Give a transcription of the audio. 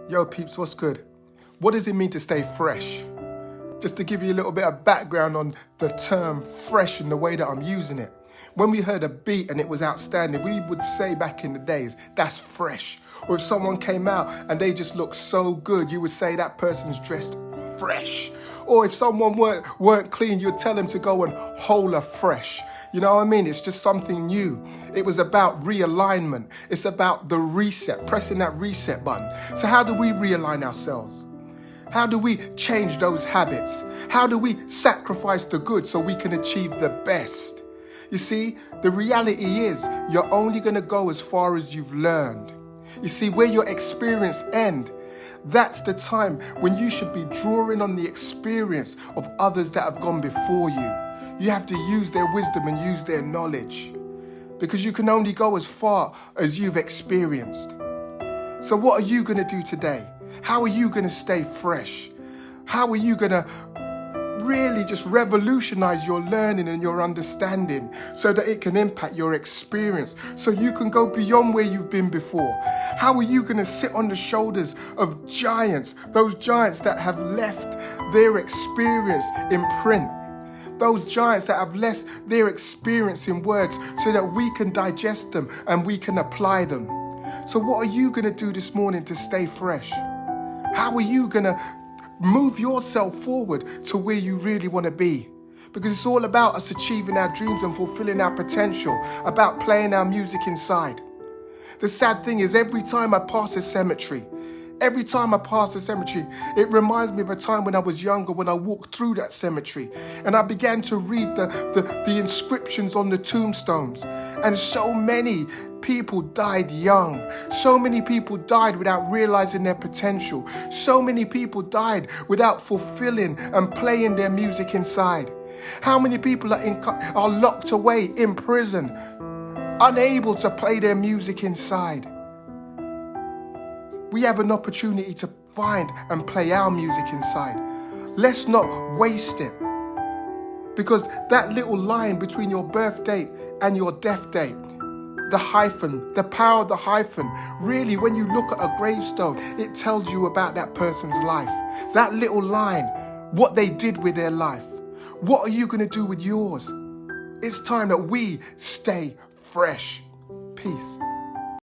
Yo peeps, what's good? What does it mean to stay fresh? Just to give you a little bit of background on the term fresh and the way that I'm using it. When we heard a beat and it was outstanding, we would say back in the days, that's fresh. Or if someone came out and they just looked so good, you would say that person's dressed fresh. Or if someone weren't clean, you'd tell them to go and hold a fresh. You know what I mean? It's just something new. It was about realignment. It's about the reset, pressing that reset button. So how do we realign ourselves? How do we change those habits? How do we sacrifice the good so we can achieve the best? You see, the reality is you're only going to go as far as you've learned. You see, where your experience ends, that's the time when you should be drawing on the experience of others that have gone before you. You have to use their wisdom and use their knowledge, because you can only go as far as you've experienced. So what are you going to do today? How are you going to stay fresh? How are you going to really just revolutionize your learning and your understanding so that it can impact your experience, so you can go beyond where you've been before? How are you going to sit on the shoulders of giants, those giants that have left their experience in print? Those giants that have left their experience in words so that we can digest them and we can apply them. So what are you going to do this morning to stay fresh? How are you going to move yourself forward to where you really want to be? Because it's all about us achieving our dreams and fulfilling our potential, about playing our music inside. The sad thing is, every time I pass a cemetery, it reminds me of a time when I was younger, when I walked through that cemetery and I began to read the inscriptions on the tombstones. And so many people died young. So many people died without realizing their potential. So many people died without fulfilling and playing their music inside. How many people are locked away in prison, unable to play their music inside? We have an opportunity to find and play our music inside. Let's not waste it. Because that little line between your birth date and your death date, the hyphen, the power of the hyphen, really, when you look at a gravestone, it tells you about that person's life. That little line, what they did with their life. What are you going to do with yours? It's time that we stay fresh. Peace.